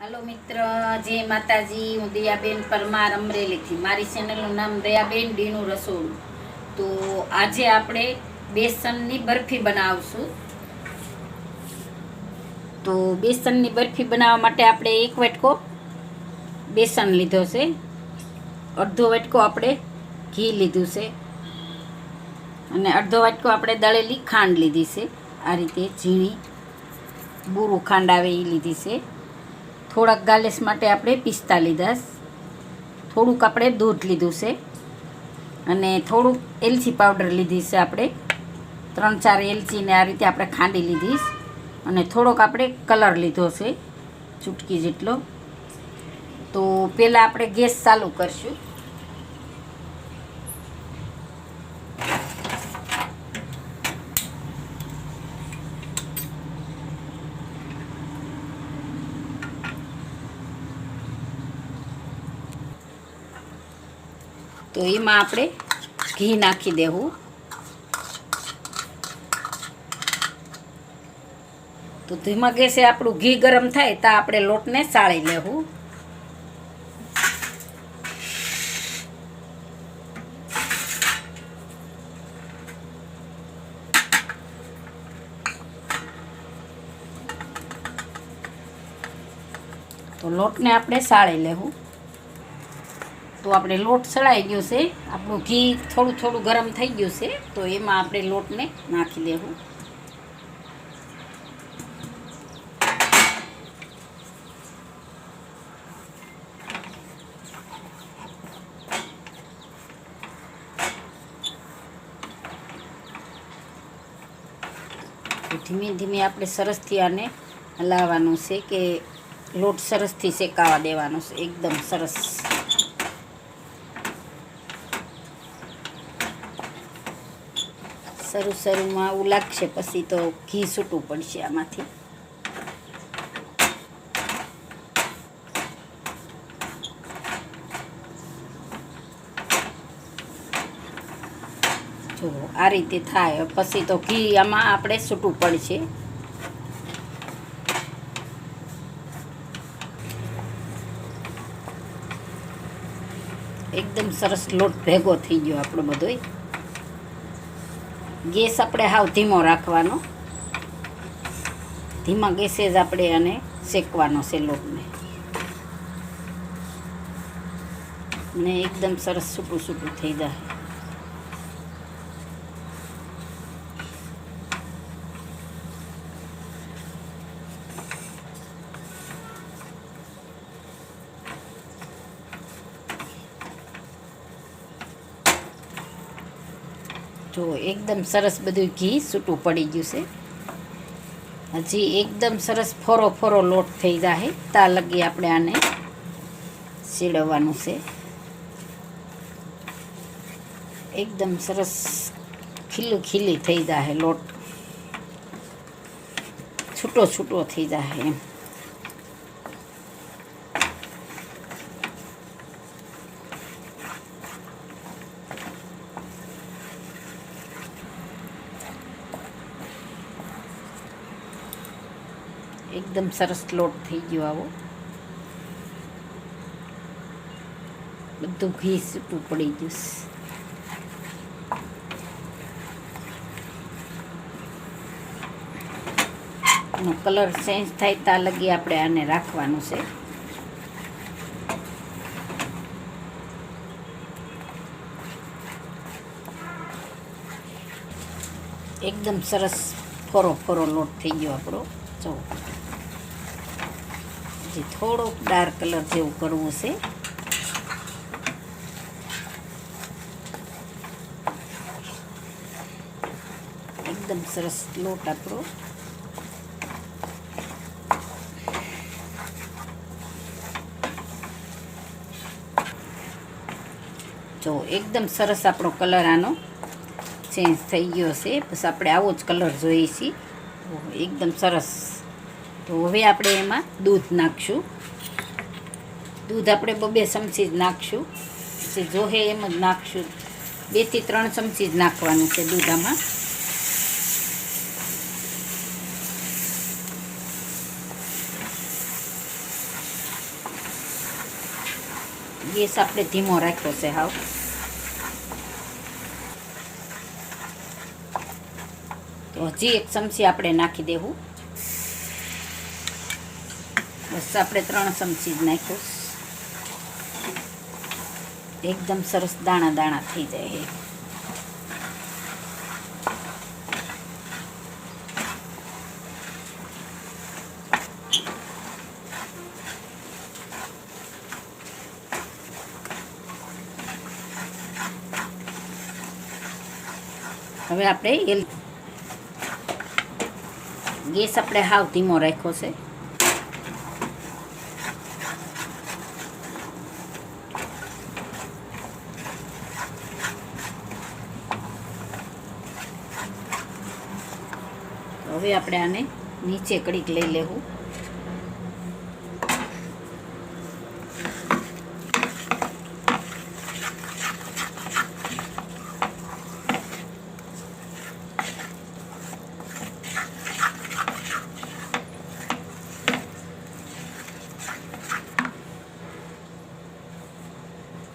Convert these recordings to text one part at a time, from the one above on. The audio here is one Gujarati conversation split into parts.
हेलो मित्र, जय माताजी। हूँ दयाबेन परमार अमरेली थी। मारी चेनलનું નામ દયાબેન ડીનું રસોડું। તો આજે આપણે બેસનની બરફી બનાવશું। તો બેસનની બરફી બનાવવા માટે આપણે એક વાટકો બેસન લીધો છે, અડધો વાટકો આપણે ઘી લીધું છે અને અડધો વાટકો આપણે દળેલી ખાંડ લીધી છે। આ રીતે ઝીણી બૂરું ખાંડ આવે એ લીધી છે। થોડાક ગાલેસ માટે આપણે પિસ્તા લીધા, થોડુંક આપણે દૂધ લીધું છે અને થોડુંક એલચી પાવડર લીધી છે આપણે 3-4 એલચીને આ રીતે આપણે ખાંડી લીધી અને થોડોક આપણે કલર લીધો છે ચૂટકી જેટલો। તો પહેલાં આપણે ગેસ ચાલુ કરશું। તો એમાં આપણે ઘી નાખી દેવું। તો ધીમા ગેસે આપણું ઘી ગરમ થાય તો આપણે લોટને સાળી લેવું। તો લોટને આપણે સાળી લેવું। તો આપણે લોટ સળાઈ ગયો છે, આપણું ઘી થોડું થોડું ગરમ થઈ ગયું છે। તો એમાં આપણે લોટને નાખી દેવું। ધીમે ધીમે આપણે સરસથી આને હલાવવાનું છે કે લોટ સરસથી શેકાવા દેવાનો છે, એકદમ સરસ। શરૂમાં આવું લાગશે, પછી તો ઘી છૂટું પડશે આમાંથી। જો આ રીતે થાય પછી તો ઘી આમાં આપણે છૂટું પડશે। એકદમ સરસ લોટ ભેગો થઈ ગયો આપણો બધોય। ગેસ આપણે હાવ ધીમો રાખવાનો, ધીમા ગેસે જ આપણે આને શેકવાનો છે લોટને, ને એકદમ સરસ છૂટું છૂટું થઈ જાય। જો એકદમ સરસ બધું ઘી છૂટું પડી ગયું છે। હજી એકદમ સરસ ફોરો ફોરો લોટ થઈ જાય ત્યાં લગી આપણે આને શેડવવાનું છે। એકદમ સરસ ખીલી થઈ જાય, લોટ છૂટો છૂટો થઈ જાય એમ। એકદમ સરસ લોટ થઈ ગયો આવો, બધું ઘી છૂટું પડી ગયું છે। એનો કલર ચેન્જ થાય ત્યાં લગી આપણે આને રાખવાનું છે। એકદમ સરસ ફોરો ફોરો લોટ થઈ ગયો આપણો। જો હજી થોડોક ડાર્ક કલર જેવું કરવું છે। એકદમ સરસ લોટ આપણો જો એકદમ સરસ આપણો કલર આનો ચેન્જ થઈ ગયો છે। બસ આપણે આવો જ કલર જોઈએ છીએ, એકદમ સરસ। તો હવે આપણે એમાં દૂધ નાખશું। દૂધ આપણે 2 ચમચી જ નાખશું, પછી જોહે એમ જ નાખશું। 2 થી 3 ચમચી જ નાખવાનું છે દૂધ આમાં। ગેસ આપણે ધીમો રાખ્યો છે હાવ. તો હજી 1 ચમચી આપણે નાખી દેવું. બસ આપણે 3 ચમચી જ નાખ્યું. એકદમ સરસ દાણા દાણા થઈ જાય. હવે આપણે ગેસ આપણે હાવ ધીમો રાખ્યો છે. હવે આપણે આને નીચે કડીક લઈ લેવું.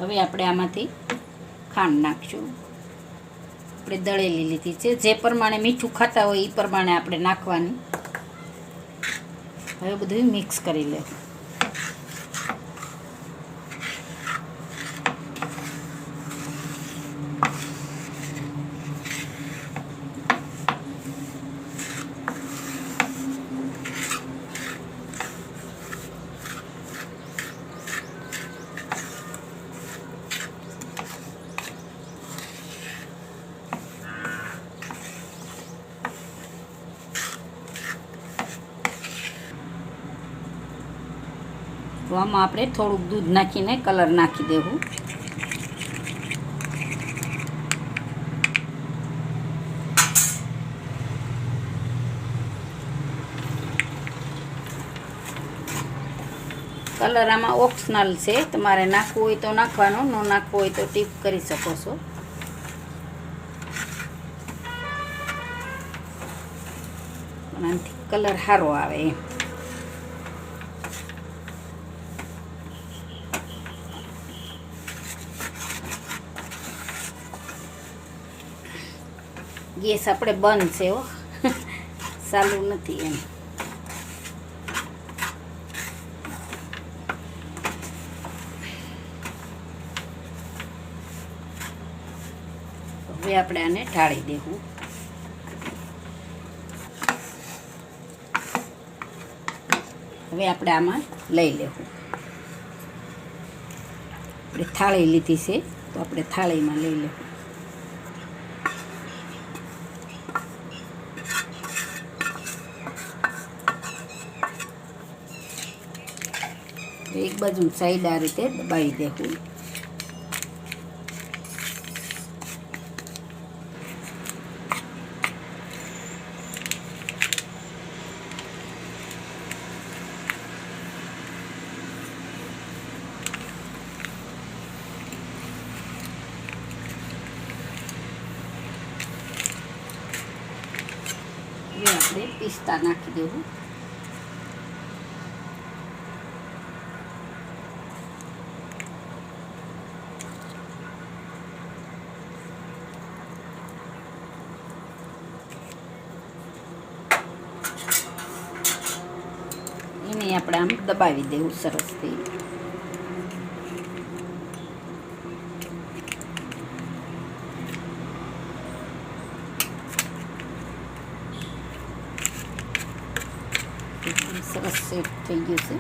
હવે આપણે આમાંથી ખાંડ નાખશું. આપણે દળેલી લીધી છે. જે પ્રમાણે મીઠું ખાતા હોય એ પ્રમાણે આપણે નાખવાની. હવે બધું મિક્સ કરી લેવું. તો આમાં આપણે થોડુંક દૂધ નાખીને કલર નાખી દેવું. કલર આમાં ઓપ્શનલ છે. તમારે નાખવું હોય તો નાખવાનો, ન નાખવું હોય તો ટીપ કરી શકો છો. પણ આનાથી કલર સારો આવે એમ. ગેસ આપણે બંધ છે હો, ચાલુ નથી એમ. હવે આપણે આને ઢાળી દેવું. હવે આપણે આમાં લઈ લેવું. આપણે થાળી લીધી છે તો આપણે થાળીમાં લઈ લેવું. એક બાજુ સાઈડ આ રીતે દબાવી દેવું. હવે આપણે પિસ્તા નાખી દેવું. એને આપણે આમ દબાવી દેવું સરસથી. સરસ સેટ થઈ ગયું છે.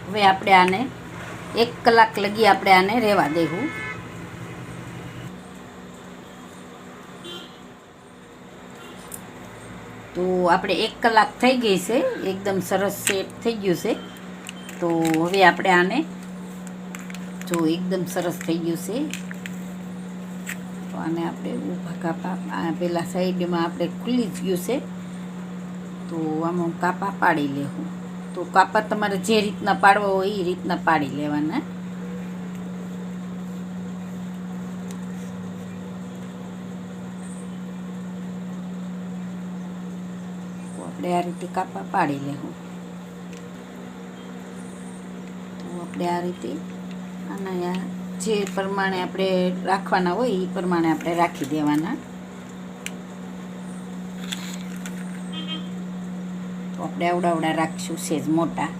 હવે આપણે આને 1 કલાક લગી આપણે આને રહેવા દેવું. તો આપણે 1 કલાક થઈ ગઈ છે. એકદમ સરસ સેટ થઈ ગયું છે. તો હવે આપણે આને જો એકદમ સરસ થઈ ગયું છે. તો આને આપણે ઊભા કાપા પેલા સાઈડમાં આપણે ખુલ્લી જ ગયું છે. તો આમાં કાપા પાડી લેવું. તો કાપા તમારે જે રીતના પાડવા હોય એ રીતના પાડી લેવાના. આપણે આ રીતે કાપા પાડી લેવું. તો આપણે આ રીતે આના જે પ્રમાણે આપણે રાખવાના હોય એ પ્રમાણે આપણે રાખી દેવાના. તો આપણે આવડા રાખીશું, સેજ મોટા.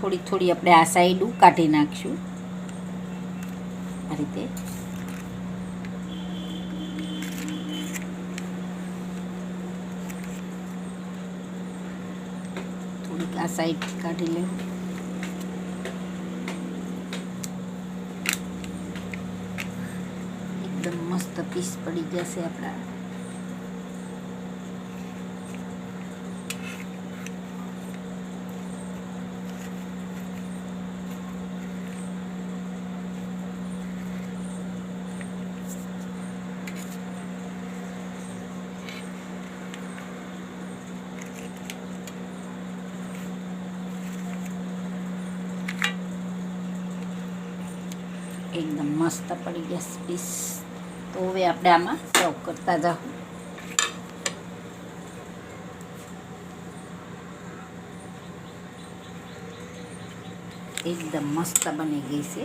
થોડી થોડી આપણે આ સાઈડ કાઢી નાખશું આ રીતે. થોડીક આ સાઈડ કાઢી લેવું. એકદમ મસ્ત પીસ પડી જશે આપણા. એકદમ મસ્ત પડી ગયા પીસ. તો હવે આપણે આમાં સર્વ કરતા જાઓ. એકદમ મસ્ત બની ગઈ છે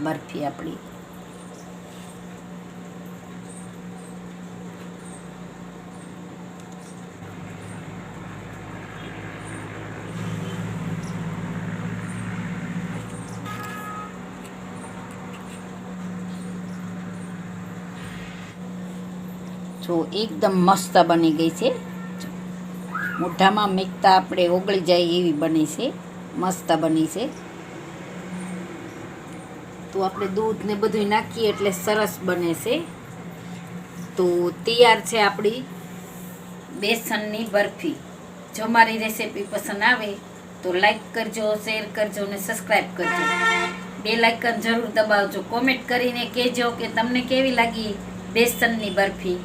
બરફી આપણી. જો એકદમ મસ્ત બની ગઈ છે. મોઢામાં મેકતા આપણે ઓગળી જાય એવી બની છે, મસ્ત બની છે. તો આપણે દૂધ ને બધું નાખીએ એટલે સરસ બને છે. તો તૈયાર છે આપણી બેસનની બરફી. જો મારી રેસીપી પસંદ આવે તો લાઈક કરજો, શેર કરજો અને સબસ્ક્રાઈબ કરજો. બેલ આઇકન જરૂર દબાવજો. કોમેન્ટ કરીને કહેજો કે તમને કેવી લાગી બેસનની બરફી.